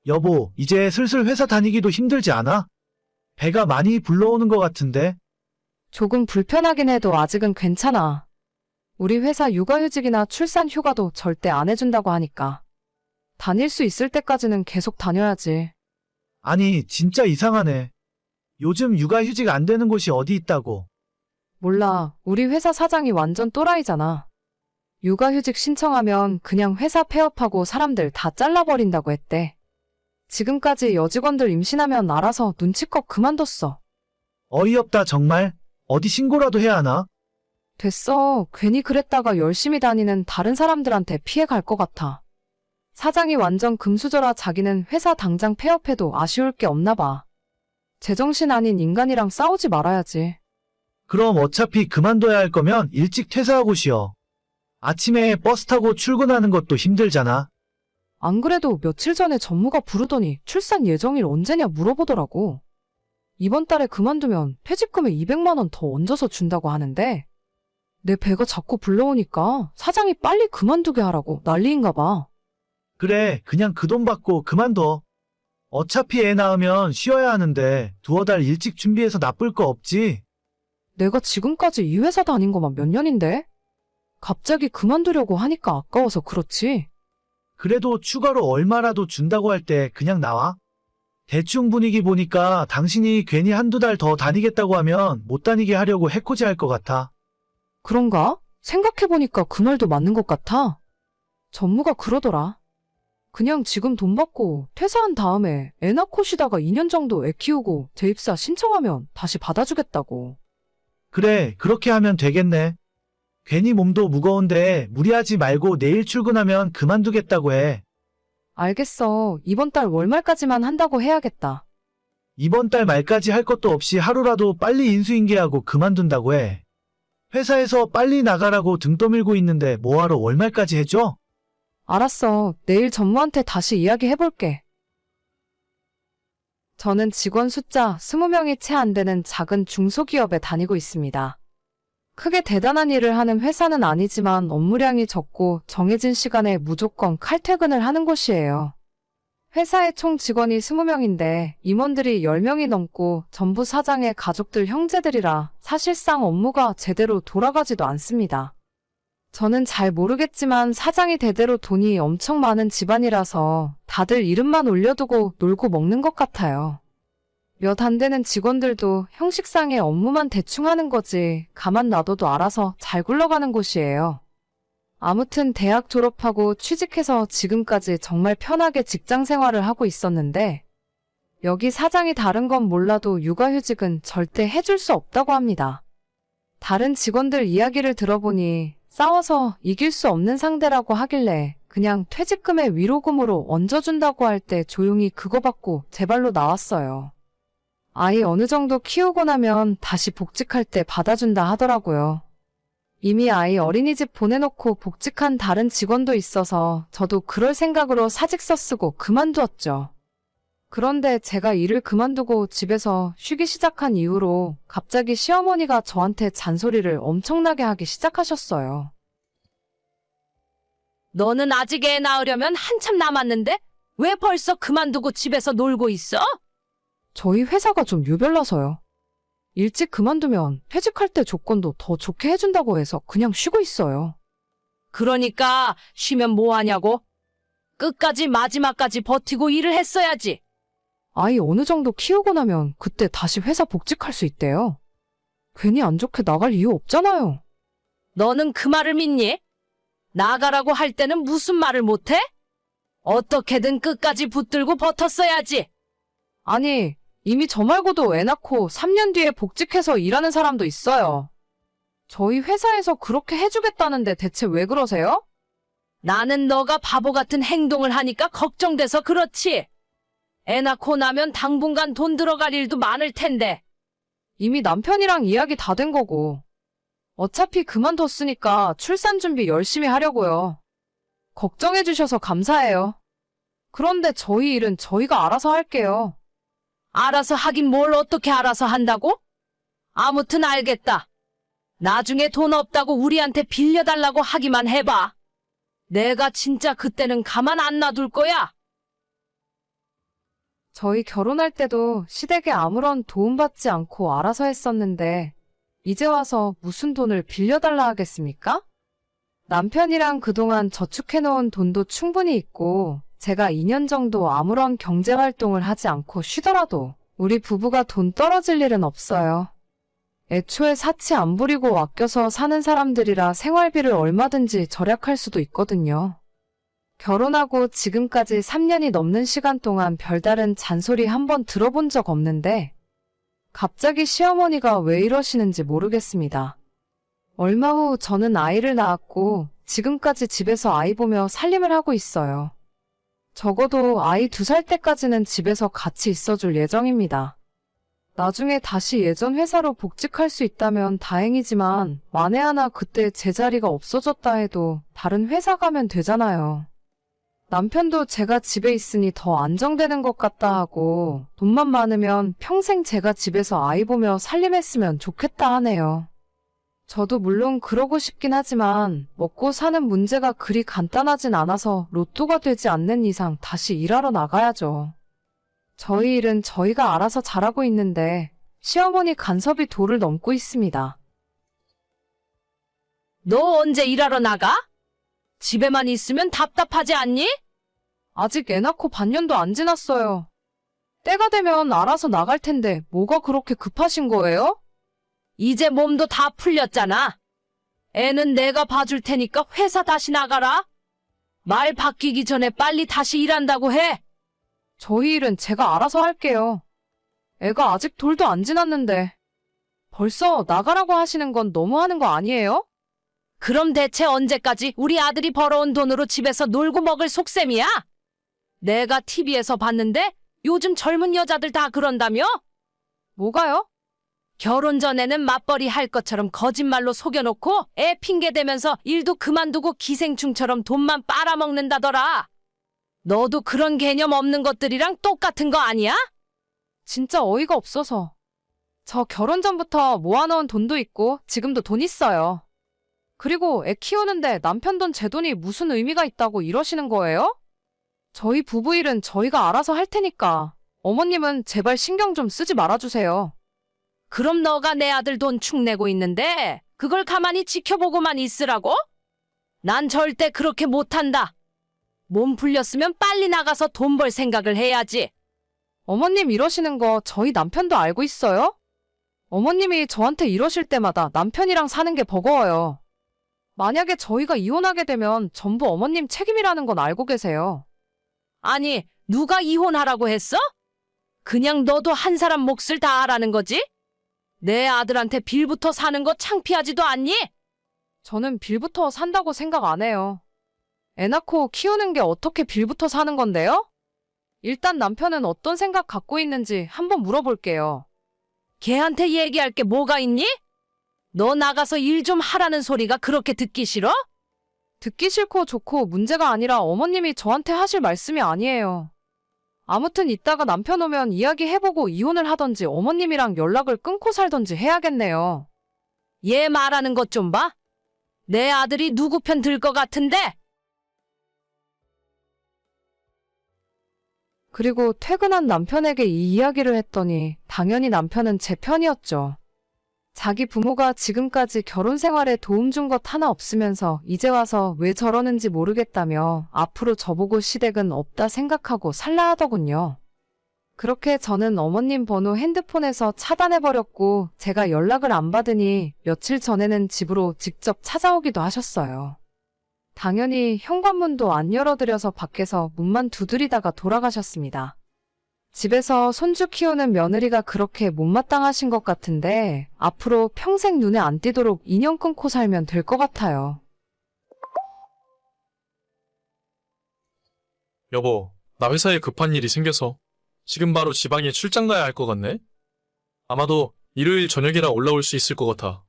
여보, 이제 슬슬 회사 다니기도 힘들지 않아? 배가 많이 불러오는 것 같은데? 조금 불편하긴 해도 아직은 괜찮아. 우리 회사 육아휴직이나 출산 휴가도 절대 안 해준다고 하니까. 다닐 수 있을 때까지는 계속 다녀야지. 아니, 진짜 이상하네. 요즘 육아휴직 안 되는 곳이 어디 있다고? 몰라, 우리 회사 사장이 완전 또라이잖아. 육아휴직 신청하면 그냥 회사 폐업하고 사람들 다 잘라버린다고 했대. 지금까지 여직원들 임신하면 알아서 눈치껏 그만뒀어. 어이없다, 정말. 어디 신고라도 해야 하나? 됐어. 괜히 그랬다가 열심히 다니는 다른 사람들한테 피해 갈 것 같아. 사장이 완전 금수저라 자기는 회사 당장 폐업해도 아쉬울 게 없나 봐. 제정신 아닌 인간이랑 싸우지 말아야지. 그럼 어차피 그만둬야 할 거면 일찍 퇴사하고 쉬어. 아침에 버스 타고 출근하는 것도 힘들잖아. 안 그래도 며칠 전에 전무가 부르더니 출산 예정일 언제냐 물어보더라고. 이번 달에 그만두면 퇴직금에 200만 원 더 얹어서 준다고 하는데 내 배가 자꾸 불러오니까 사장이 빨리 그만두게 하라고 난리인가 봐. 그래, 그냥 그 돈 받고 그만둬. 어차피 애 낳으면 쉬어야 하는데 두어 달 일찍 준비해서 나쁠 거 없지. 내가 지금까지 이 회사 다닌 거만 몇 년인데? 갑자기 그만두려고 하니까 아까워서 그렇지. 그래도 추가로 얼마라도 준다고 할 때 그냥 나와. 대충 분위기 보니까 당신이 괜히 한두 달 더 다니겠다고 하면 못 다니게 하려고 해코지 할 것 같아. 그런가? 생각해보니까 그 말도 맞는 것 같아. 전무가 그러더라. 그냥 지금 돈 받고 퇴사한 다음에 애 낳고 쉬다가 2년 정도 애 키우고 재입사 신청하면 다시 받아주겠다고. 그래, 그렇게 하면 되겠네. 괜히 몸도 무거운데 무리하지 말고 내일 출근하면 그만두겠다고 해. 알겠어. 이번 달 월말까지만 한다고 해야겠다. 이번 달 말까지 할 것도 없이 하루라도 빨리 인수인계하고 그만둔다고 해. 회사에서 빨리 나가라고 등 떠밀고 있는데 뭐하러 월말까지 해줘? 알았어. 내일 전무한테 다시 이야기해볼게. 저는 직원 숫자 20명이 채 안 되는 작은 중소기업에 다니고 있습니다. 크게 대단한 일을 하는 회사는 아니지만 업무량이 적고 정해진 시간에 무조건 칼퇴근을 하는 곳이에요. 회사의 총 직원이 20명인데 임원들이 10명이 넘고 전부 사장의 가족들 형제들이라 사실상 업무가 제대로 돌아가지도 않습니다. 저는 잘 모르겠지만 사장이 대대로 돈이 엄청 많은 집안이라서 다들 이름만 올려두고 놀고 먹는 것 같아요. 몇 안 되는 직원들도 형식상의 업무만 대충 하는 거지 가만 놔둬도 알아서 잘 굴러가는 곳이에요. 아무튼 대학 졸업하고 취직해서 지금까지 정말 편하게 직장 생활을 하고 있었는데 여기 사장이 다른 건 몰라도 육아휴직은 절대 해줄 수 없다고 합니다. 다른 직원들 이야기를 들어보니 싸워서 이길 수 없는 상대라고 하길래 그냥 퇴직금의 위로금으로 얹어준다고 할 때 조용히 그거 받고 제 발로 나왔어요. 아이 어느 정도 키우고 나면 다시 복직할 때 받아준다 하더라고요. 이미 아이 어린이집 보내놓고 복직한 다른 직원도 있어서 저도 그럴 생각으로 사직서 쓰고 그만두었죠. 그런데 제가 일을 그만두고 집에서 쉬기 시작한 이후로 갑자기 시어머니가 저한테 잔소리를 엄청나게 하기 시작하셨어요. 너는 아직 애 낳으려면 한참 남았는데 왜 벌써 그만두고 집에서 놀고 있어? 저희 회사가 좀 유별나서요. 일찍 그만두면 퇴직할 때 조건도 더 좋게 해준다고 해서 그냥 쉬고 있어요. 그러니까 쉬면 뭐 하냐고? 끝까지 마지막까지 버티고 일을 했어야지. 아이 어느 정도 키우고 나면 그때 다시 회사 복직할 수 있대요. 괜히 안 좋게 나갈 이유 없잖아요. 너는 그 말을 믿니? 나가라고 할 때는 무슨 말을 못해? 어떻게든 끝까지 붙들고 버텼어야지. 아니, 이미 저 말고도 애 낳고 3년 뒤에 복직해서 일하는 사람도 있어요. 저희 회사에서 그렇게 해주겠다는데 대체 왜 그러세요? 나는 너가 바보 같은 행동을 하니까 걱정돼서 그렇지. 애 낳고 나면 당분간 돈 들어갈 일도 많을 텐데. 이미 남편이랑 이야기 다 된 거고. 어차피 그만뒀으니까 출산 준비 열심히 하려고요. 걱정해 주셔서 감사해요. 그런데 저희 일은 저희가 알아서 할게요. 알아서 하긴 뭘 어떻게 알아서 한다고? 아무튼 알겠다. 나중에 돈 없다고 우리한테 빌려달라고 하기만 해봐. 내가 진짜 그때는 가만 안 놔둘 거야. 저희 결혼할 때도 시댁에 아무런 도움받지 않고 알아서 했었는데, 이제 와서 무슨 돈을 빌려달라 하겠습니까? 남편이랑 그동안 저축해놓은 돈도 충분히 있고, 제가 2년 정도 아무런 경제활동을 하지 않고 쉬더라도 우리 부부가 돈 떨어질 일은 없어요. 애초에 사치 안 부리고 아껴서 사는 사람들이라 생활비를 얼마든지 절약할 수도 있거든요. 결혼하고 지금까지 3년이 넘는 시간 동안 별다른 잔소리 한 번 들어본 적 없는데 갑자기 시어머니가 왜 이러시는지 모르겠습니다. 얼마 후 저는 아이를 낳았고 지금까지 집에서 아이 보며 살림을 하고 있어요. 적어도 아이 2살 때까지는 집에서 같이 있어줄 예정입니다. 나중에 다시 예전 회사로 복직할 수 있다면 다행이지만 만에 하나 그때 제 자리가 없어졌다 해도 다른 회사 가면 되잖아요. 남편도 제가 집에 있으니 더 안정되는 것 같다 하고 돈만 많으면 평생 제가 집에서 아이 보며 살림했으면 좋겠다 하네요. 저도 물론 그러고 싶긴 하지만 먹고 사는 문제가 그리 간단하진 않아서 로또가 되지 않는 이상 다시 일하러 나가야죠. 저희 일은 저희가 알아서 잘하고 있는데 시어머니 간섭이 도를 넘고 있습니다. 너 언제 일하러 나가? 집에만 있으면 답답하지 않니? 아직 애 낳고 반년도 안 지났어요. 때가 되면 알아서 나갈 텐데 뭐가 그렇게 급하신 거예요? 이제 몸도 다 풀렸잖아. 애는 내가 봐줄 테니까 회사 다시 나가라. 말 바뀌기 전에 빨리 다시 일한다고 해. 저희 일은 제가 알아서 할게요. 애가 아직 돌도 안 지났는데 벌써 나가라고 하시는 건 너무하는 거 아니에요? 그럼 대체 언제까지 우리 아들이 벌어온 돈으로 집에서 놀고 먹을 속셈이야? 내가 TV에서 봤는데 요즘 젊은 여자들 다 그런다며? 뭐가요? 결혼 전에는 맞벌이 할 것처럼 거짓말로 속여놓고 애 핑계대면서 일도 그만두고 기생충처럼 돈만 빨아먹는다더라. 너도 그런 개념 없는 것들이랑 똑같은 거 아니야? 진짜 어이가 없어서. 저 결혼 전부터 모아놓은 돈도 있고 지금도 돈 있어요. 그리고 애 키우는데 남편 돈 제 돈이 무슨 의미가 있다고 이러시는 거예요? 저희 부부 일은 저희가 알아서 할 테니까 어머님은 제발 신경 좀 쓰지 말아주세요. 그럼 너가 내 아들 돈 축내고 있는데 그걸 가만히 지켜보고만 있으라고? 난 절대 그렇게 못한다. 몸 풀렸으면 빨리 나가서 돈 벌 생각을 해야지. 어머님 이러시는 거 저희 남편도 알고 있어요? 어머님이 저한테 이러실 때마다 남편이랑 사는 게 버거워요. 만약에 저희가 이혼하게 되면 전부 어머님 책임이라는 건 알고 계세요. 아니, 누가 이혼하라고 했어? 그냥 너도 한 사람 몫을 다 하라는 거지? 내 아들한테 빌부터 사는 거 창피하지도 않니? 저는 빌부터 산다고 생각 안 해요. 애 낳고 키우는 게 어떻게 빌부터 사는 건데요? 일단 남편은 어떤 생각 갖고 있는지 한번 물어볼게요. 걔한테 얘기할 게 뭐가 있니? 너 나가서 일 좀 하라는 소리가 그렇게 듣기 싫어? 듣기 싫고 좋고 문제가 아니라 어머님이 저한테 하실 말씀이 아니에요. 아무튼 이따가 남편 오면 이야기해보고 이혼을 하던지 어머님이랑 연락을 끊고 살던지 해야겠네요. 얘 말하는 것 좀 봐. 내 아들이 누구 편 들 것 같은데? 그리고 퇴근한 남편에게 이 이야기를 했더니 당연히 남편은 제 편이었죠. 자기 부모가 지금까지 결혼 생활에 도움 준 것 하나 없으면서 이제 와서 왜 저러는지 모르겠다며 앞으로 저보고 시댁은 없다 생각하고 살라 하더군요. 그렇게 저는 어머님 번호 핸드폰에서 차단해버렸고 제가 연락을 안 받으니 며칠 전에는 집으로 직접 찾아오기도 하셨어요. 당연히 현관문도 안 열어드려서 밖에서 문만 두드리다가 돌아가셨습니다. 집에서 손주 키우는 며느리가 그렇게 못마땅하신 것 같은데 앞으로 평생 눈에 안 띄도록 인연 끊고 살면 될 것 같아요. 여보, 나 회사에 급한 일이 생겨서 지금 바로 지방에 출장 가야 할 것 같네? 아마도 일요일 저녁이라 올라올 수 있을 것 같아.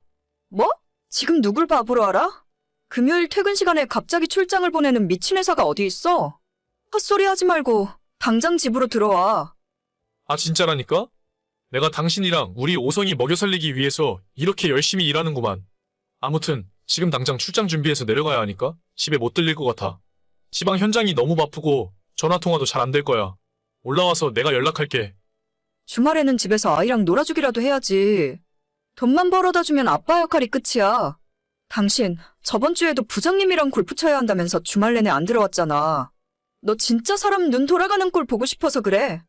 뭐? 지금 누굴 바보로 알아? 금요일 퇴근 시간에 갑자기 출장을 보내는 미친 회사가 어디 있어? 헛소리 하지 말고 당장 집으로 들어와. 아, 진짜라니까? 내가 당신이랑 우리 오성이 먹여 살리기 위해서 이렇게 열심히 일하는구만. 아무튼 지금 당장 출장 준비해서 내려가야 하니까 집에 못 들릴 것 같아. 지방 현장이 너무 바쁘고 전화통화도 잘 안 될 거야. 올라와서 내가 연락할게. 주말에는 집에서 아이랑 놀아주기라도 해야지. 돈만 벌어다 주면 아빠 역할이 끝이야. 당신, 저번 주에도 부장님이랑 골프 쳐야 한다면서 주말 내내 안 들어왔잖아. 너 진짜 사람 눈 돌아가는 꼴 보고 싶어서 그래.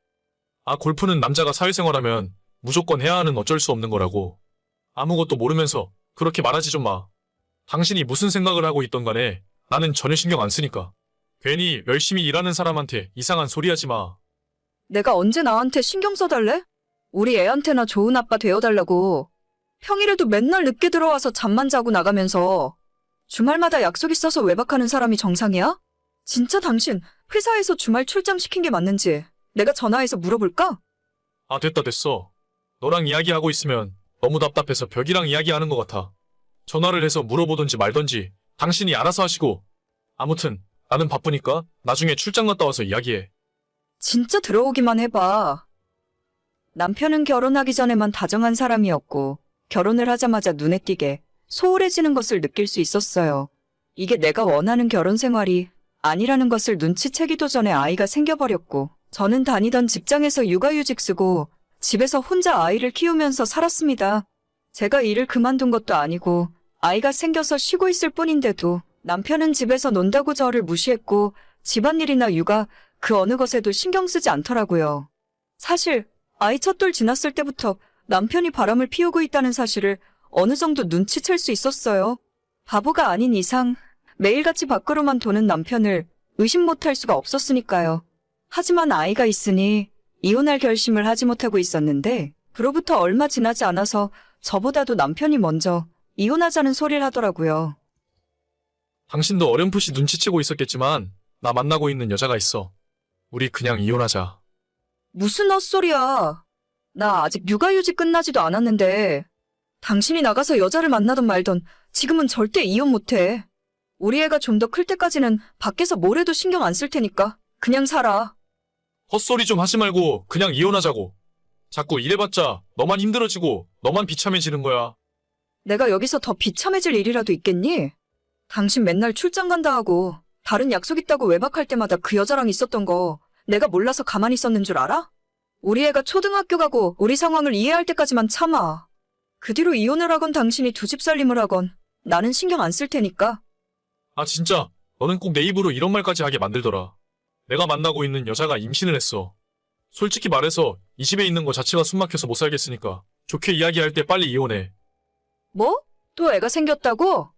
아, 골프는 남자가 사회생활하면 무조건 해야 하는 어쩔 수 없는 거라고. 아무것도 모르면서 그렇게 말하지 좀 마. 당신이 무슨 생각을 하고 있던 간에 나는 전혀 신경 안 쓰니까. 괜히 열심히 일하는 사람한테 이상한 소리 하지 마. 내가 언제 나한테 신경 써달래? 우리 애한테나 좋은 아빠 되어달라고. 평일에도 맨날 늦게 들어와서 잠만 자고 나가면서 주말마다 약속 있어서 외박하는 사람이 정상이야? 진짜 당신 회사에서 주말 출장 시킨 게 맞는지 내가 전화해서 물어볼까? 아, 됐어. 너랑 이야기하고 있으면 너무 답답해서 벽이랑 이야기하는 것 같아. 전화를 해서 물어보든지 말든지 당신이 알아서 하시고. 아무튼 나는 바쁘니까 나중에 출장 갔다 와서 이야기해. 진짜 들어오기만 해봐. 남편은 결혼하기 전에만 다정한 사람이었고 결혼을 하자마자 눈에 띄게 소홀해지는 것을 느낄 수 있었어요. 이게 내가 원하는 결혼 생활이 아니라는 것을 눈치채기도 전에 아이가 생겨버렸고 저는 다니던 직장에서 육아휴직 쓰고 집에서 혼자 아이를 키우면서 살았습니다. 제가 일을 그만둔 것도 아니고 아이가 생겨서 쉬고 있을 뿐인데도 남편은 집에서 논다고 저를 무시했고 집안일이나 육아 그 어느 것에도 신경 쓰지 않더라고요. 사실 아이 첫돌 지났을 때부터 남편이 바람을 피우고 있다는 사실을 어느 정도 눈치챌 수 있었어요. 바보가 아닌 이상 매일같이 밖으로만 도는 남편을 의심 못할 수가 없었으니까요. 하지만 아이가 있으니 이혼할 결심을 하지 못하고 있었는데 그로부터 얼마 지나지 않아서 저보다도 남편이 먼저 이혼하자는 소리를 하더라고요. 당신도 어렴풋이 눈치채고 있었겠지만 나 만나고 있는 여자가 있어. 우리 그냥 이혼하자. 무슨 헛소리야. 나 아직 육아휴직 끝나지도 않았는데 당신이 나가서 여자를 만나던 말던 지금은 절대 이혼 못해. 우리 애가 좀 더 클 때까지는 밖에서 뭘 해도 신경 안 쓸 테니까 그냥 살아. 헛소리 좀 하지 말고 그냥 이혼하자고. 자꾸 이래봤자 너만 힘들어지고 너만 비참해지는 거야. 내가 여기서 더 비참해질 일이라도 있겠니? 당신 맨날 출장 간다 하고 다른 약속 있다고 외박할 때마다 그 여자랑 있었던 거 내가 몰라서 가만히 있었는 줄 알아? 우리 애가 초등학교 가고 우리 상황을 이해할 때까지만 참아. 그 뒤로 이혼을 하건 당신이 두 집 살림을 하건 나는 신경 안 쓸 테니까. 아, 진짜 너는 꼭 내 입으로 이런 말까지 하게 만들더라. 내가 만나고 있는 여자가 임신을 했어. 솔직히 말해서 이 집에 있는 거 자체가 숨막혀서 못 살겠으니까 좋게 이야기할 때 빨리 이혼해. 뭐? 또 애가 생겼다고?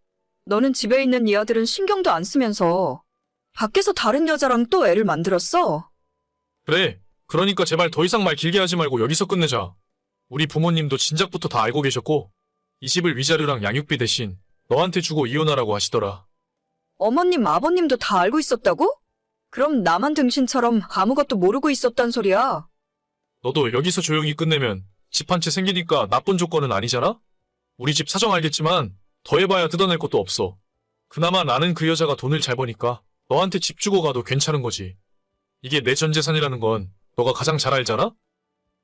너는 집에 있는 이 아들은 신경도 안 쓰면서 밖에서 다른 여자랑 또 애를 만들었어? 그래, 그러니까 제발 더 이상 말 길게 하지 말고 여기서 끝내자. 우리 부모님도 진작부터 다 알고 계셨고 이 집을 위자료랑 양육비 대신 너한테 주고 이혼하라고 하시더라. 어머님, 아버님도 다 알고 있었다고? 그럼 나만 등신처럼 아무것도 모르고 있었단 소리야. 너도 여기서 조용히 끝내면 집 한 채 생기니까 나쁜 조건은 아니잖아? 우리 집 사정 알겠지만 더 해봐야 뜯어낼 것도 없어. 그나마 나는 그 여자가 돈을 잘 버니까 너한테 집 주고 가도 괜찮은 거지. 이게 내 전 재산이라는 건 너가 가장 잘 알잖아?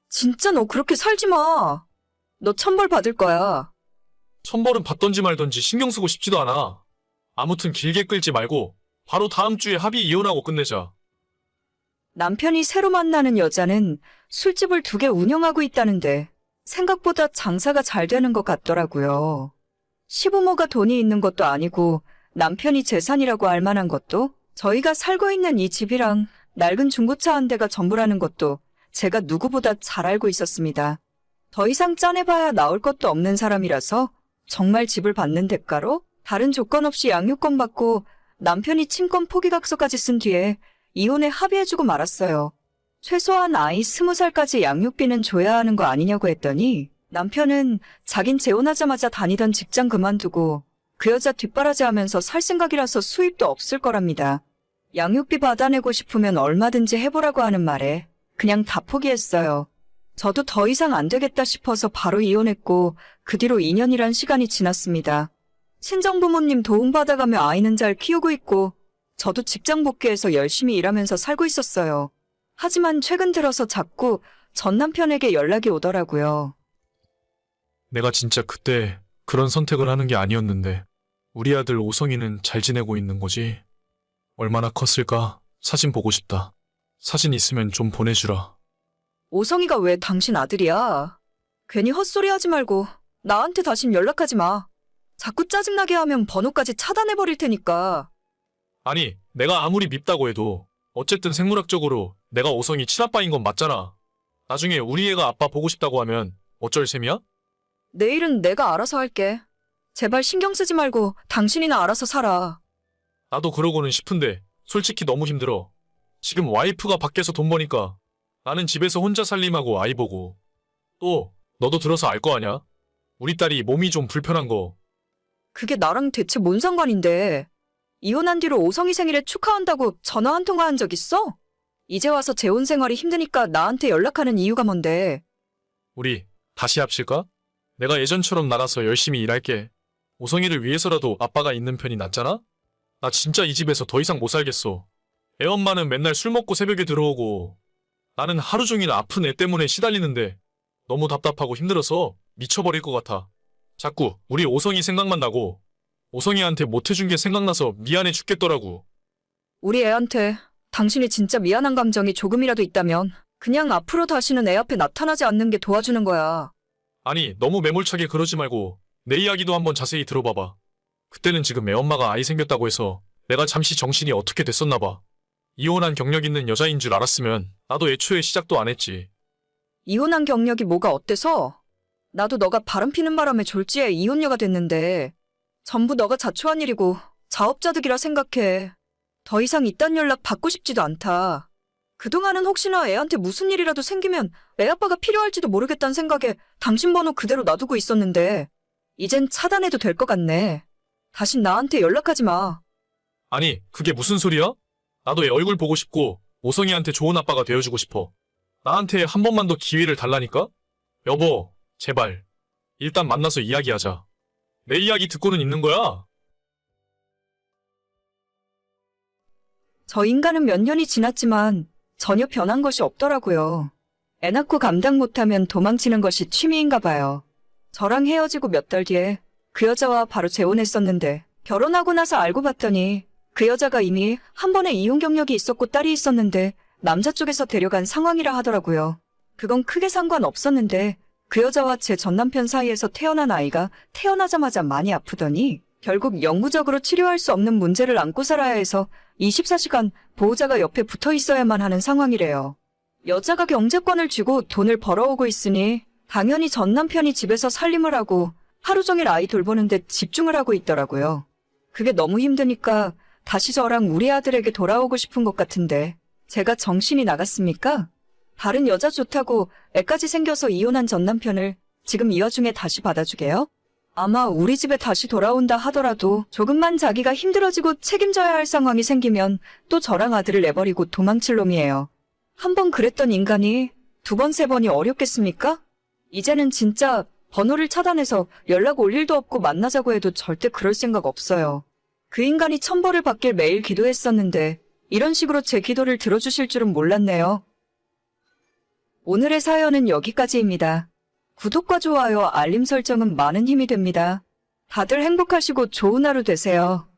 진짜 너 그렇게 살지 마. 너 천벌 받을 거야. 천벌은 받던지 말던지 신경 쓰고 싶지도 않아. 아무튼 길게 끌지 말고 바로 다음 주에 합의 이혼하고 끝내자. 남편이 새로 만나는 여자는 술집을 2개 운영하고 있다는데 생각보다 장사가 잘 되는 것 같더라고요. 시부모가 돈이 있는 것도 아니고 남편이 재산이라고 할 만한 것도 저희가 살고 있는 이 집이랑 낡은 중고차 한 대가 전부라는 것도 제가 누구보다 잘 알고 있었습니다. 더 이상 짜내봐야 나올 것도 없는 사람이라서 정말 집을 받는 대가로 다른 조건 없이 양육권 받고 남편이 친권 포기각서까지 쓴 뒤에 이혼에 합의해주고 말았어요. 최소한 아이 20살까지 양육비는 줘야 하는 거 아니냐고 했더니 남편은 자긴 재혼하자마자 다니던 직장 그만두고 그 여자 뒷바라지하면서 살 생각이라서 수입도 없을 거랍니다. 양육비 받아내고 싶으면 얼마든지 해보라고 하는 말에 그냥 다 포기했어요. 저도 더 이상 안 되겠다 싶어서 바로 이혼했고 그 뒤로 2년이란 시간이 지났습니다. 친정부모님 도움받아가며 아이는 잘 키우고 있고 저도 직장 복귀해서 열심히 일하면서 살고 있었어요. 하지만 최근 들어서 자꾸 전 남편에게 연락이 오더라고요. 내가 진짜 그때 그런 선택을 하는 게 아니었는데 우리 아들 오성이는 잘 지내고 있는 거지? 얼마나 컸을까? 사진 보고 싶다. 사진 있으면 좀 보내주라. 오성이가 왜 당신 아들이야? 괜히 헛소리 하지 말고 나한테 다신 연락하지 마. 자꾸 짜증나게 하면 번호까지 차단해버릴 테니까. 아니, 내가 아무리 밉다고 해도 어쨌든 생물학적으로 내가 오성이 친아빠인 건 맞잖아. 나중에 우리 애가 아빠 보고 싶다고 하면 어쩔 셈이야? 내일은 내가 알아서 할게. 제발 신경 쓰지 말고 당신이나 알아서 살아. 나도 그러고는 싶은데 솔직히 너무 힘들어. 지금 와이프가 밖에서 돈 버니까 나는 집에서 혼자 살림하고 아이 보고. 또 너도 들어서 알 거 아냐? 우리 딸이 몸이 좀 불편한 거. 그게 나랑 대체 뭔 상관인데. 이혼한 뒤로 오성이 생일에 축하한다고 전화 한 통화 한 적 있어? 이제 와서 재혼 생활이 힘드니까 나한테 연락하는 이유가 뭔데. 우리 다시 합실까? 내가 예전처럼 나가서 열심히 일할게. 오성이를 위해서라도 아빠가 있는 편이 낫잖아? 나 진짜 이 집에서 더 이상 못 살겠어. 애 엄마는 맨날 술 먹고 새벽에 들어오고 나는 하루 종일 아픈 애 때문에 시달리는데 너무 답답하고 힘들어서 미쳐버릴 것 같아. 자꾸 우리 오성이 생각만 나고 오성이한테 못해준 게 생각나서 미안해 죽겠더라고. 우리 애한테 당신이 진짜 미안한 감정이 조금이라도 있다면 그냥 앞으로 다시는 애 앞에 나타나지 않는 게 도와주는 거야. 아니, 너무 매몰차게 그러지 말고 내 이야기도 한번 자세히 들어봐봐. 그때는 지금 애 엄마가 아이 생겼다고 해서 내가 잠시 정신이 어떻게 됐었나 봐. 이혼한 경력 있는 여자인 줄 알았으면 나도 애초에 시작도 안 했지. 이혼한 경력이 뭐가 어때서? 나도 너가 바람 피는 바람에 졸지에 이혼녀가 됐는데 전부 너가 자초한 일이고 자업자득이라 생각해. 더 이상 이딴 연락 받고 싶지도 않다. 그동안은 혹시나 애한테 무슨 일이라도 생기면 애 아빠가 필요할지도 모르겠다는 생각에 당신 번호 그대로 놔두고 있었는데 이젠 차단해도 될 것 같네. 다신 나한테 연락하지 마. 아니, 그게 무슨 소리야? 나도 애 얼굴 보고 싶고 오성이한테 좋은 아빠가 되어주고 싶어. 나한테 한 번만 더 기회를 달라니까? 여보, 제발. 일단 만나서 이야기하자. 내 이야기 듣고는 있는 거야? 저 인간은 몇 년이 지났지만 전혀 변한 것이 없더라고요. 애 낳고 감당 못하면 도망치는 것이 취미인가 봐요. 저랑 헤어지고 몇 달 뒤에 그 여자와 바로 재혼했었는데 결혼하고 나서 알고 봤더니 그 여자가 이미 한 번의 이혼 경력이 있었고 딸이 있었는데 남자 쪽에서 데려간 상황이라 하더라고요. 그건 크게 상관없었는데 그 여자와 제 전남편 사이에서 태어난 아이가 태어나자마자 많이 아프더니 결국 영구적으로 치료할 수 없는 문제를 안고 살아야 해서 24시간 보호자가 옆에 붙어 있어야만 하는 상황이래요. 여자가 경제권을 쥐고 돈을 벌어오고 있으니 당연히 전남편이 집에서 살림을 하고 하루 종일 아이 돌보는데 집중을 하고 있더라고요. 그게 너무 힘드니까 다시 저랑 우리 아들에게 돌아오고 싶은 것 같은데 제가 정신이 나갔습니까? 다른 여자 좋다고 애까지 생겨서 이혼한 전남편을 지금 이 와중에 다시 받아주게요? 아마 우리 집에 다시 돌아온다 하더라도 조금만 자기가 힘들어지고 책임져야 할 상황이 생기면 또 저랑 아들을 내버리고 도망칠 놈이에요. 한 번 그랬던 인간이 두 번, 세 번이 어렵겠습니까? 이제는 진짜 번호를 차단해서 연락 올 일도 없고 만나자고 해도 절대 그럴 생각 없어요. 그 인간이 천벌을 받길 매일 기도했었는데 이런 식으로 제 기도를 들어주실 줄은 몰랐네요. 오늘의 사연은 여기까지입니다. 구독과 좋아요, 알림 설정은 많은 힘이 됩니다. 다들 행복하시고 좋은 하루 되세요.